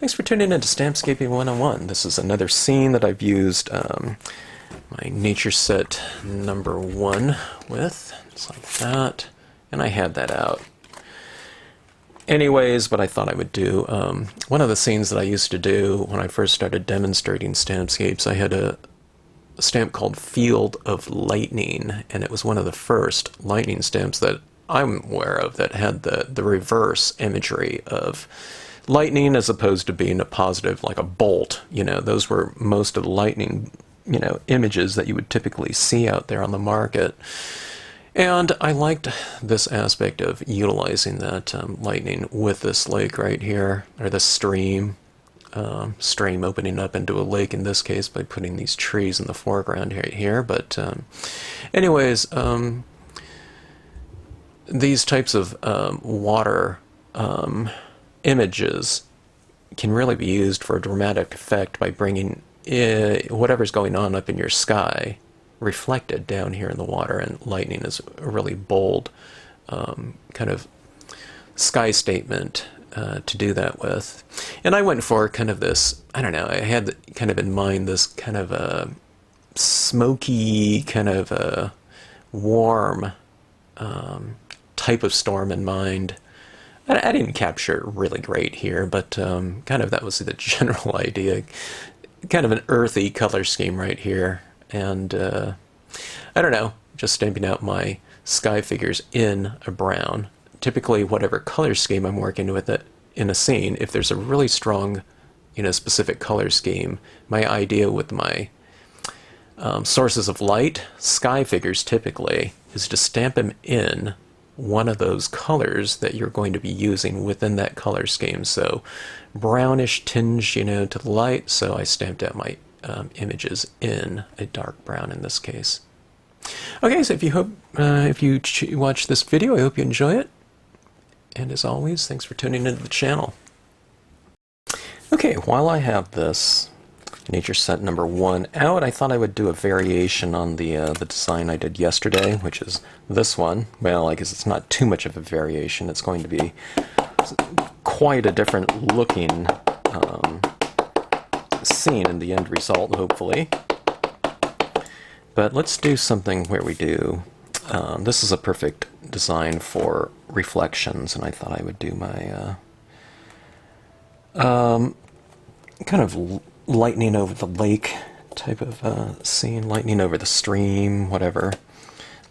Thanks for tuning in to Stampscaping 101. This is another scene that I've used my nature set number 1 with. It's like that. And I had that out. Anyways, what I thought I would do, one of the scenes that I used to do when I first started demonstrating Stampscapes, I had a stamp called Field of Lightning, and it was one of the first lightning stamps that I'm aware of that had the reverse imagery of lightning as opposed to being a positive, like a bolt. You know, those were most of the lightning, you know, images that you would typically see out there on the market. And I liked this aspect of utilizing that lightning with this lake right here, or this stream opening up into a lake in this case by putting these trees in the foreground right here. But anyways, these types of water images can really be used for a dramatic effect by bringing whatever's going on up in your sky reflected down here in the water, and lightning is a really bold kind of sky statement to do that with. And I went for kind of this, I don't know, I had kind of in mind this kind of a smoky, kind of a warm type of storm in mind. I didn't capture it really great here, but kind of that was the general idea. Kind of an earthy color scheme right here. And I don't know, just stamping out my sky figures in a brown. Typically, whatever color scheme I'm working with it in a scene, if there's a really strong, you know, specific color scheme, my idea with my sources of light, sky figures typically, is to stamp them in one of those colors that you're going to be using within that color scheme. So brownish tinge, you know, to the light, so I stamped out my images in a dark brown in this case. Okay, so if you watch this video, I hope you enjoy it. And as always, thanks for tuning into the channel. Okay, while I have this nature set number 1 out, I thought I would do a variation on the design I did yesterday, which is this one. Well, I guess it's not too much of a variation. It's going to be quite a different looking scene in the end result, hopefully. But let's do something where we do, this is a perfect design for reflections, and I thought I would do my kind of lightning over the lake type of scene, lightning over the stream, whatever,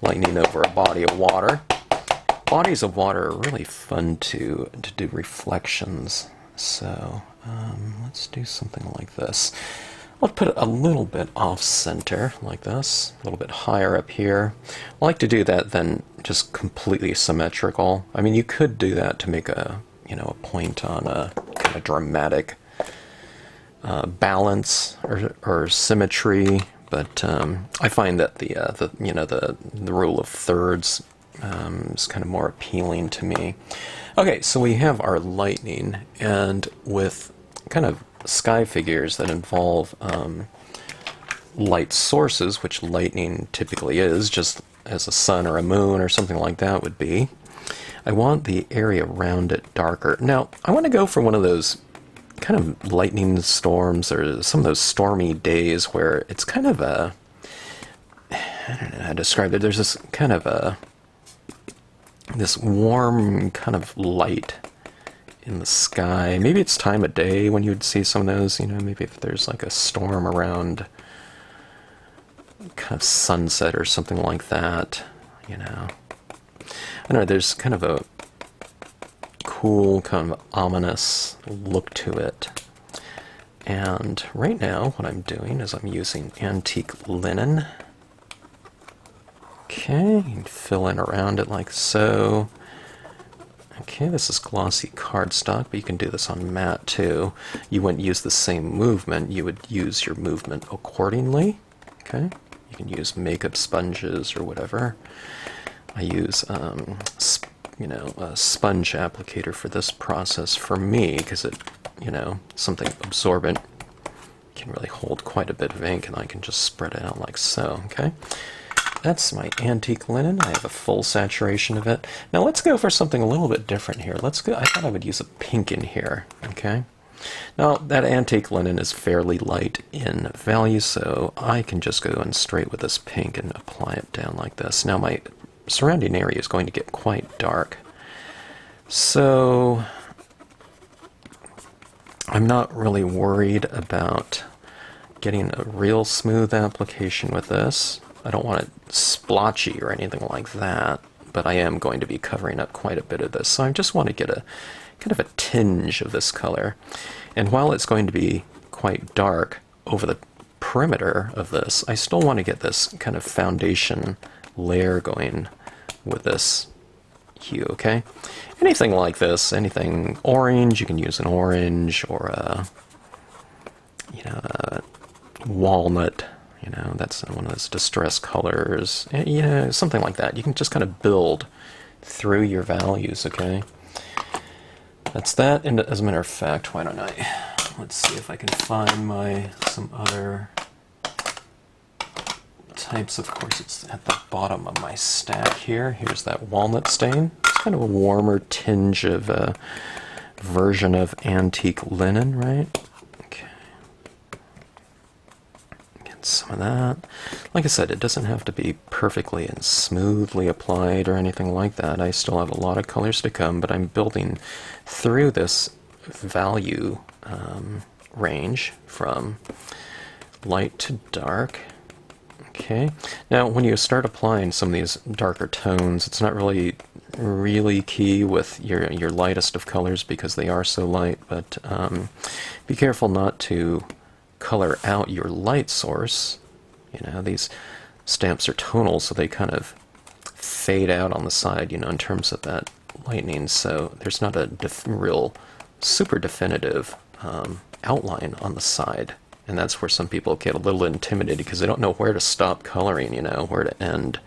lightning over a body of water. Bodies of water are really fun to do reflections, so let's do something like this. I'll put it a little bit off center, like this, a little bit higher up here. I like to do that then just completely symmetrical. I mean, you could do that to make a, you know, a point on a kind of dramatic balance or symmetry, but I find that the you know, the rule of thirds is kind of more appealing to me. Okay, so we have our lightning, and with kind of sky figures that involve light sources, which lightning typically is, just as a sun or a moon or something like that would be, I want the area around it darker. Now, I want to go for one of those kind of lightning storms, or some of those stormy days where it's kind of a, I don't know how to describe it, there's this kind of this warm kind of light in the sky. Maybe it's time of day when you'd see some of those, you know, maybe if there's like a storm around kind of sunset or something like that, you know. I don't know, there's kind of a cool, kind of ominous look to it. And right now what I'm doing is I'm using antique linen. Okay, and fill in around it like so. Okay, this is glossy cardstock, but you can do this on matte too. You wouldn't use the same movement, you would use your movement accordingly. Okay, you can use makeup sponges or whatever. I use you know, a sponge applicator for this process for me, because it, you know, something absorbent can really hold quite a bit of ink, and I can just spread it out like so. Okay, that's my antique linen. I have a full saturation of it. Now let's go for something a little bit different here. Let's go, I thought I would use a pink in here, okay? Now, that antique linen is fairly light in value, so I can just go in straight with this pink and apply it down like this. Now, my surrounding area is going to get quite dark, so I'm not really worried about getting a real smooth application with this. I don't want it splotchy or anything like that, but I am going to be covering up quite a bit of this, so I just want to get a kind of a tinge of this color. And while it's going to be quite dark over the perimeter of this, I still want to get this kind of foundation layer going with this hue, okay? Anything like this, anything orange, you can use an orange or a, a walnut, that's one of those distress colors, something like that. You can just kind of build through your values, okay? That's that, and as a matter of fact, why don't let's see if I can find some other types. Of course, it's at the bottom of my stack here. Here's that walnut stain. It's kind of a warmer tinge of a version of antique linen, right? Okay. Get some of that. Like I said, it doesn't have to be perfectly and smoothly applied or anything like that. I still have a lot of colors to come, but I'm building through this value range from light to dark. Okay. Now, when you start applying some of these darker tones, it's not really key with your lightest of colors because they are so light, but be careful not to color out your light source. These stamps are tonal, so they kind of fade out on the side, in terms of that lightning, so there's not a real super definitive outline on the side. And that's where some people get a little intimidated because they don't know where to stop coloring, where to end.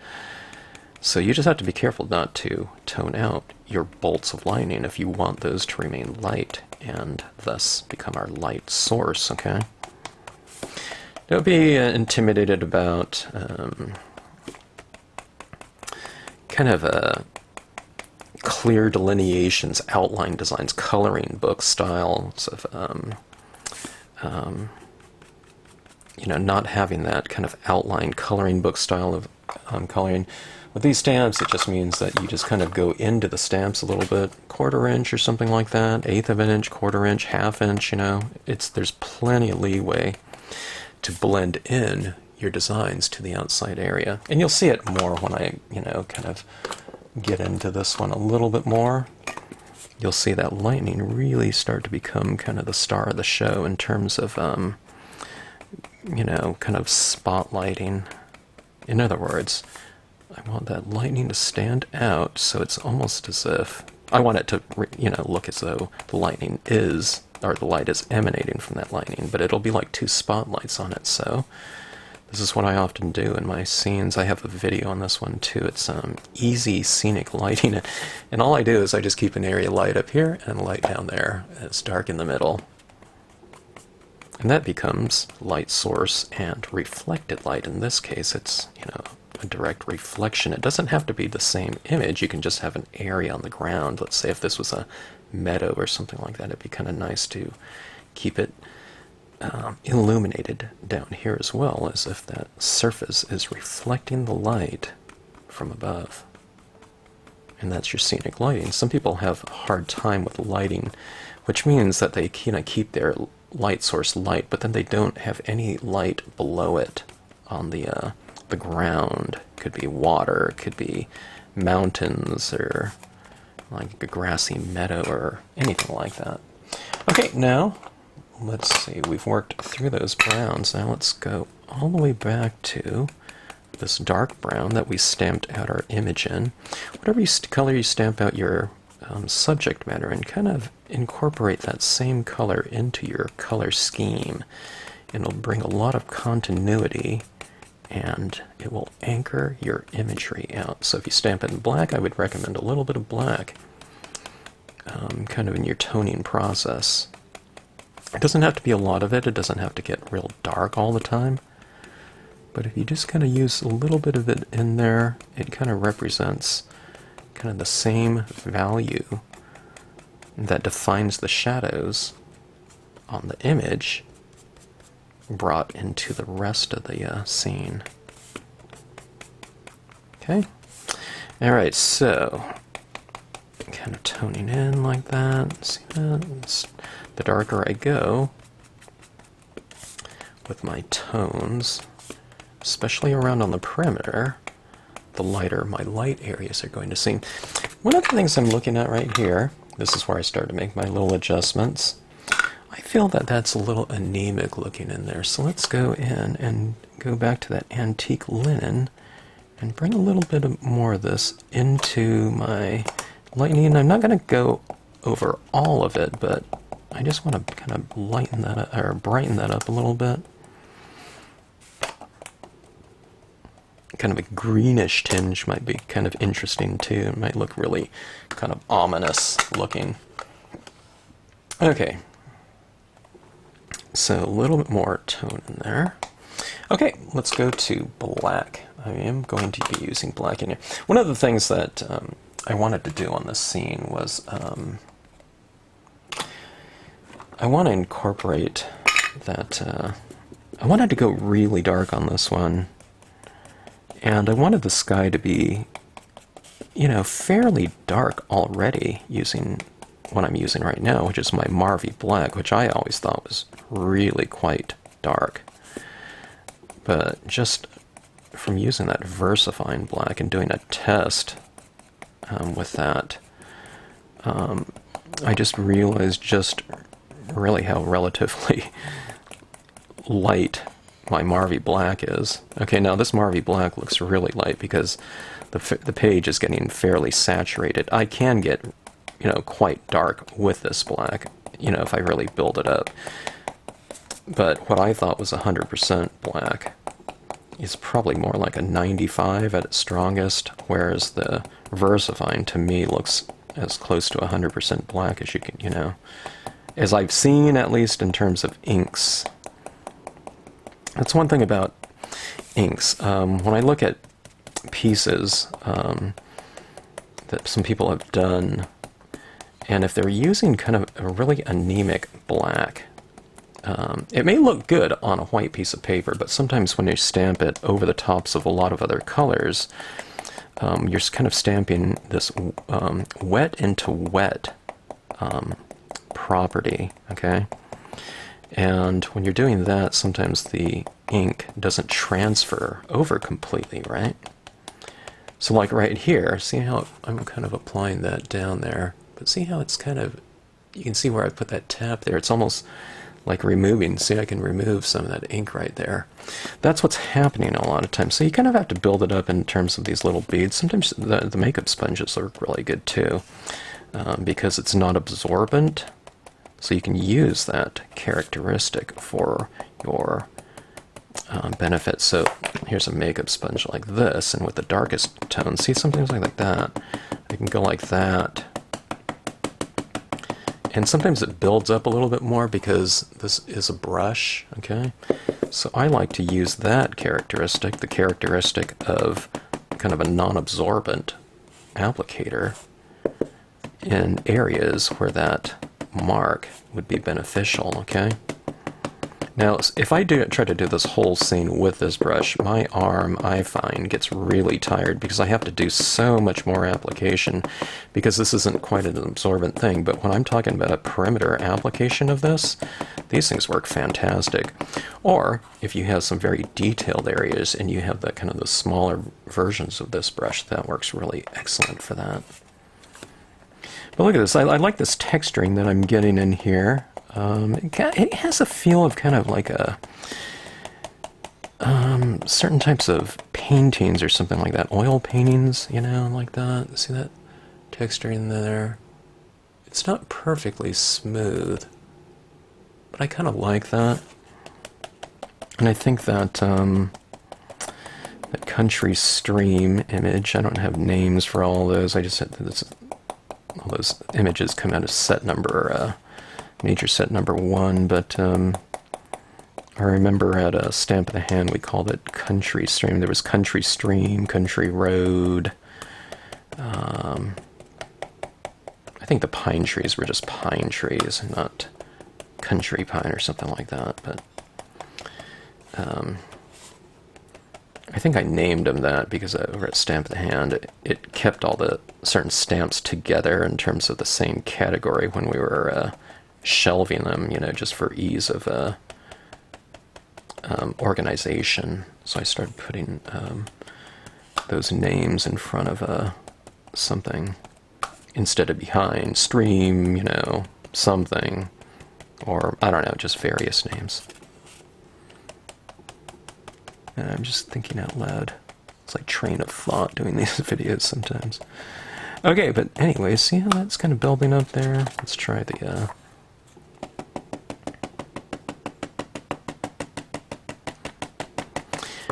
So you just have to be careful not to tone out your bolts of lightning if you want those to remain light and thus become our light source, okay? Don't be intimidated about kind of clear delineations, outline designs, coloring book styles of not having that kind of outline coloring book style of coloring. With these stamps, it just means that you just kind of go into the stamps a little bit, 1/4 inch or something like that, 1/8 of an inch, 1/4 inch, 1/2 inch, there's plenty of leeway to blend in your designs to the outside area. And you'll see it more when I, kind of get into this one a little bit more. You'll see that lightning really start to become kind of the star of the show in terms of kind of spotlighting. In other words, I want that lightning to stand out, so it's almost as if I want it to, look as though the lightning is, or the light is emanating from that lightning, but it'll be like 2 spotlights on it. So this is what I often do in my scenes. I have a video on this one too. It's easy scenic lighting, and all I do is I just keep an area light up here and light down there. It's dark in the middle. And that becomes light source and reflected light. In this case, it's, a direct reflection. It doesn't have to be the same image. You can just have an area on the ground. Let's say if this was a meadow or something like that, it'd be kind of nice to keep it illuminated down here as well, as if that surface is reflecting the light from above. And that's your scenic lighting. Some people have a hard time with lighting, which means that they keep their light source light, but then they don't have any light below it on the ground. Could be water, could be mountains, or like a grassy meadow or anything like that. Okay, now let's see, we've worked through those browns. Now let's go all the way back to this dark brown that we stamped out our image in. Whatever color you stamp out your subject matter, and kind of incorporate that same color into your color scheme. It'll bring a lot of continuity, and it will anchor your imagery out. So if you stamp it in black, I would recommend a little bit of black, kind of in your toning process. It doesn't have to be a lot of it. It doesn't have to get real dark all the time. But if you just kind of use a little bit of it in there, it kind of represents kind of the same value that defines the shadows on the image brought into the rest of the scene. Okay. Alright, so kind of toning in like that. See that? The darker I go with my tones, especially around on the perimeter, the lighter my light areas are going to seem. One of the things I'm looking at right here, this is where I start to make my little adjustments. I feel that that's a little anemic looking in there, so let's go in and go back to that antique linen and bring a little bit more of this into my lightning. And I'm not going to go over all of it, but I just want to kind of lighten that up, or brighten that up a little bit. Kind of a greenish tinge might be kind of interesting too. It might look really kind of ominous looking. Okay. So a little bit more tone in there. Okay, let's go to black. I am going to be using black in here. One of the things that I wanted to do on this scene was I want to incorporate that. I wanted to go really dark on this one, and I wanted the sky to be, you know, fairly dark already using what I'm using right now, which is my Marvy Black, which I always thought was really quite dark. But just from using that VersaFine Black and doing a test with that, I just realized just really how relatively light my Marvy Black is. Okay, now this Marvy Black looks really light because the page is getting fairly saturated. I can get, you know, quite dark with this black, you know, if I really build it up. But what I thought was 100% black is probably more like a 95 at its strongest, whereas the VersaFine to me looks as close to 100% black as you can, you know, as I've seen, at least in terms of inks. That's one thing about inks. When I look at pieces that some people have done, and if they're using kind of a really anemic black, it may look good on a white piece of paper, but sometimes when you stamp it over the tops of a lot of other colors, you're kind of stamping this wet into wet property, okay? And when you're doing that, sometimes the ink doesn't transfer over completely, right? So like right here, see how I'm kind of applying that down there, but see how it's kind of, you can see where I put that tap there, it's almost like removing, see I can remove some of that ink right there. That's what's happening a lot of times. So you kind of have to build it up in terms of these little beads. Sometimes the makeup sponges look really good too, because it's not absorbent. So you can use that characteristic for your benefit. So here's a makeup sponge like this, and with the darkest tone, see something like that. I can go like that. And sometimes it builds up a little bit more because this is a brush, okay? So I like to use that characteristic, the characteristic of kind of a non-absorbent applicator, in areas where that mark would be beneficial, okay? Now, if I try to do this whole scene with this brush, my arm, I find, gets really tired because I have to do so much more application because this isn't quite an absorbent thing. But when I'm talking about a perimeter application of this, these things work fantastic. Or if you have some very detailed areas and you have the kind of the smaller versions of this brush, that works really excellent for that. But look at this. I like this texturing that I'm getting in here. It has a feel of kind of like a certain types of paintings or something like that. Oil paintings, you know, like that. See that texture in there? It's not perfectly smooth, but I kind of like that. And I think that that country stream image, I don't have names for all those. I just said that all those images come out of set number major set number 1, but I remember at a Stamp of the Hand we called it Country Stream. There was Country Stream, Country Road. I think the pine trees were just pine trees, not country pine or something like that, but I think I named them that because over at Stamp the Hand, it kept all the certain stamps together in terms of the same category when we were shelving them, you know, just for ease of organization. So I started putting those names in front of something instead of behind. Stream, you know, something, or I don't know, just various names. And I'm just thinking out loud. It's like train of thought doing these videos sometimes. Okay, but anyways, see how that's kind of building up there? Let's try the...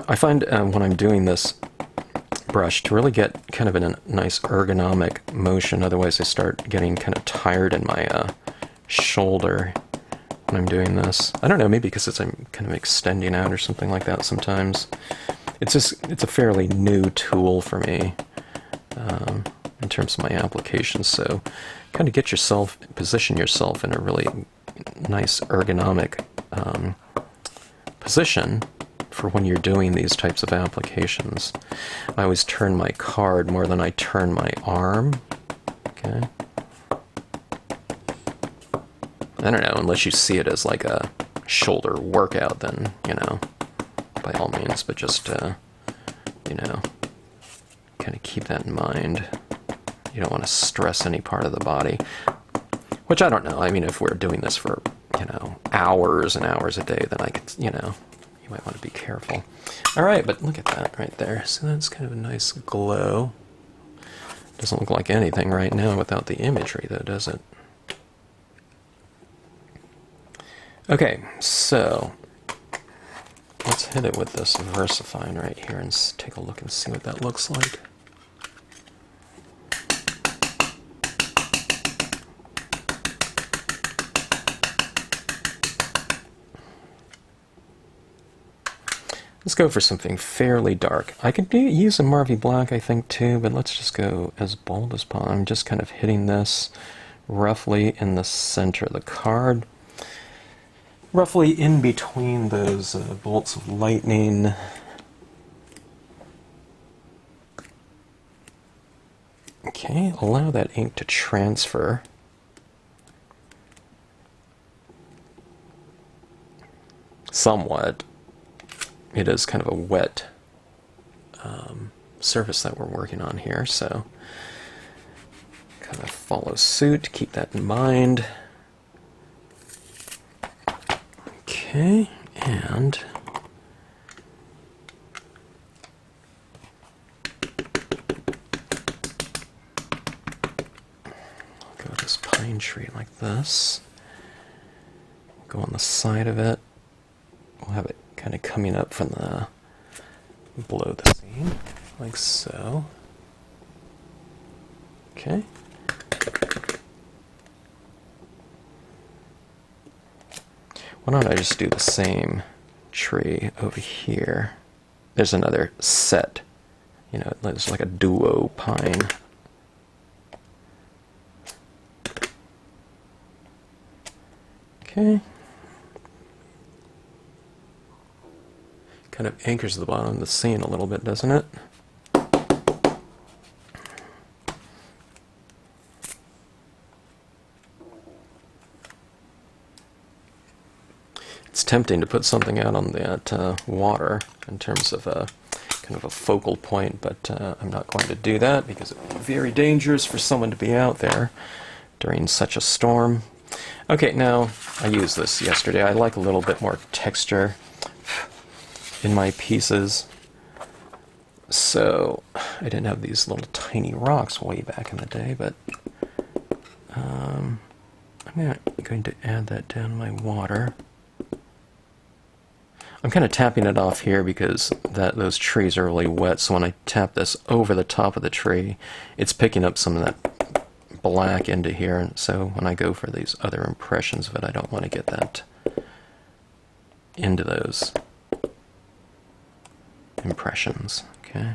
I find when I'm doing this brush to really get kind of in a nice ergonomic motion, otherwise I start getting kind of tired in my shoulder when I'm doing this. I don't know, maybe because I'm kind of extending out or something like that sometimes. It's a fairly new tool for me in terms of my applications, so kind of position yourself in a really nice ergonomic position for when you're doing these types of applications. I always turn my card more than I turn my arm. Okay. I don't know, unless you see it as like a shoulder workout, then, you know, by all means, but just, you know, kind of keep that in mind. You don't want to stress any part of the body, which I don't know. I mean, if we're doing this for, you know, hours and hours a day, then I could, you know, you might want to be careful. All right, but look at that right there. So that's kind of a nice glow. Doesn't look like anything right now without the imagery, though, does it? Okay, so let's hit it with this VersaFine right here and take a look and see what that looks like. Let's go for something fairly dark. I could use a Marvy Black, I think, too, but let's just go as bold as possible. I'm just kind of hitting this roughly in the center of the card. Roughly in between those bolts of lightning. Okay, allow that ink to transfer. Somewhat. It is kind of a wet surface that we're working on here, so kind of follow suit, keep that in mind. Okay, and I'll go with this pine tree like this. Go on the side of it. We'll have it kind of coming up from the below the seam, like so. Okay. Why don't I just do the same tree over here? There's another set. You know, it's like a duo pine. Okay. Kind of anchors the bottom of the scene a little bit, doesn't it? It's tempting to put something out on that water in terms of a kind of a focal point, but I'm not going to do that because it would be very dangerous for someone to be out there during such a storm. Okay, now I used this yesterday. I like a little bit more texture in my pieces, so I didn't have these little tiny rocks way back in the day, but I'm going to add that down in my water. I'm kind of tapping it off here because those trees are really wet, so when I tap this over the top of the tree, it's picking up some of that black into here, and so when I go for these other impressions of it, I don't want to get that into those impressions. Okay,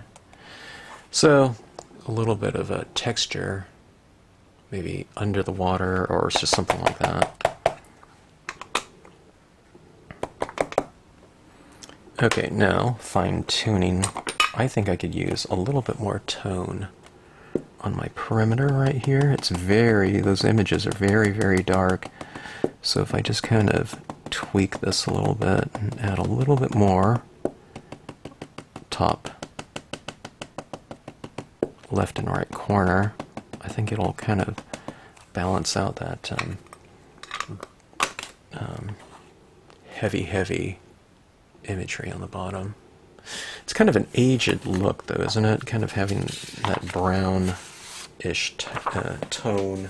so a little bit of a texture, maybe under the water, or it's just something like that. Okay, now fine-tuning. I think I could use a little bit more tone on my perimeter right here. It's those images are very, very dark. So if I just kind of tweak this a little bit and add a little bit more top left and right corner, I think it'll kind of balance out that heavy imagery on the bottom. It's kind of an aged look, though, isn't it? Kind of having that brown-ish tone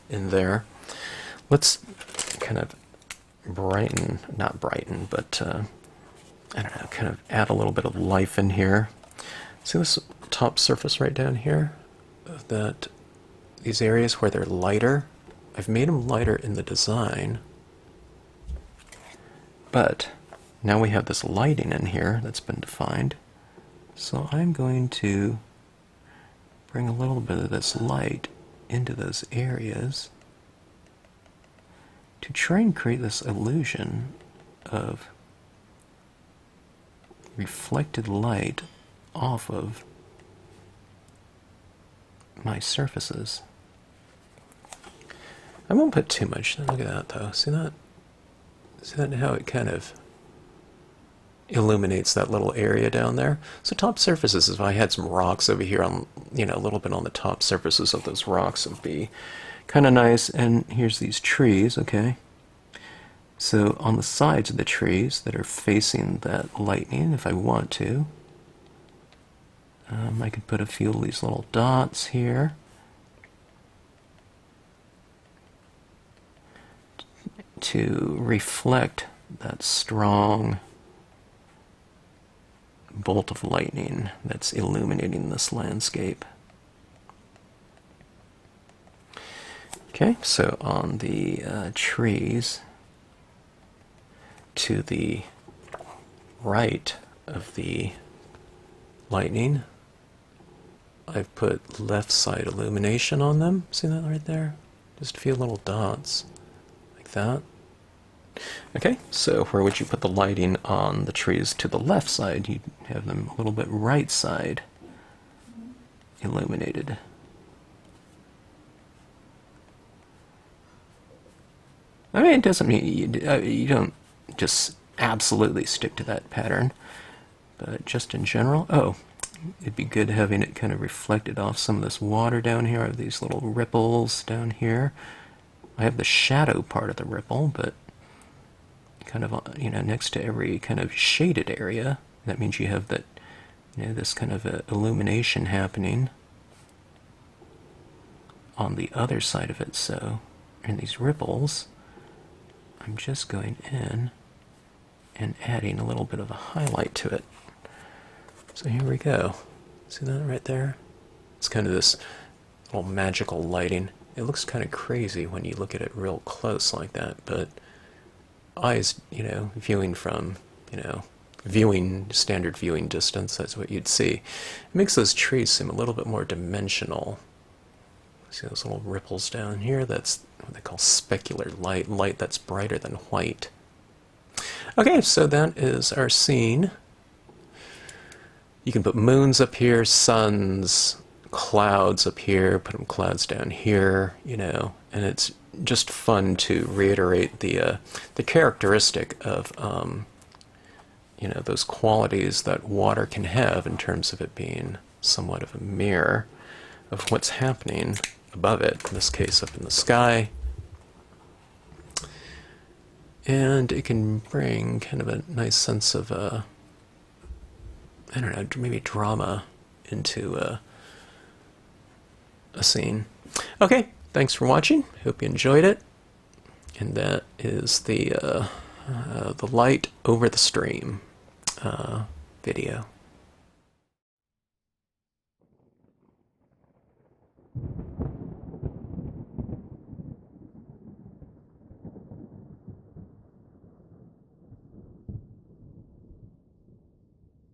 in there. Let's kind of not brighten, but I don't know, kind of add a little bit of life in here. See this top surface right down here? These areas where they're lighter, I've made them lighter in the design, but now we have this lighting in here that's been defined. So I'm going to bring a little bit of this light into those areas to try and create this illusion of reflected light off of my surfaces. I won't put too much. Look at that, though. See that? See that how it kind of illuminates that little area down there? So top surfaces, if I had some rocks over here on, a little bit on the top surfaces of those rocks, would be kind of nice. And here's these trees, okay? So on the sides of the trees that are facing that lightning, if I want to, I could put a few of these little dots here to reflect that strong bolt of lightning that's illuminating this landscape. Okay, so on the trees to the right of the lightning, I've put left side illumination on them. See that right there? Just a few little dots like that. Okay, so where would you put the lighting on the trees to the left side? You'd have them a little bit right side illuminated. I mean, it doesn't mean you don't just absolutely stick to that pattern, but just in general, it'd be good having it kind of reflected off some of this water down here. I have these little ripples down here. I have the shadow part of the ripple, but kind of, next to every kind of shaded area. That means you have that, this kind of illumination happening on the other side of it. So, in these ripples, I'm just going in and adding a little bit of a highlight to it. So here we go. See that right there? It's kind of this little magical lighting. It looks kind of crazy when you look at it real close like that, but eyes, viewing from, standard viewing distance, that's what you'd see. It makes those trees seem a little bit more dimensional. See those little ripples down here? That's what they call specular light that's brighter than white. Okay, so that is our scene. You can put moons up here, suns, clouds up here, put them clouds down here, and it's just fun to reiterate the characteristic of those qualities that water can have in terms of it being somewhat of a mirror of what's happening above it, in this case up in the sky. And it can bring kind of a nice sense of maybe drama into a scene. Okay, thanks for watching. Hope you enjoyed it. And that is the light over the stream video.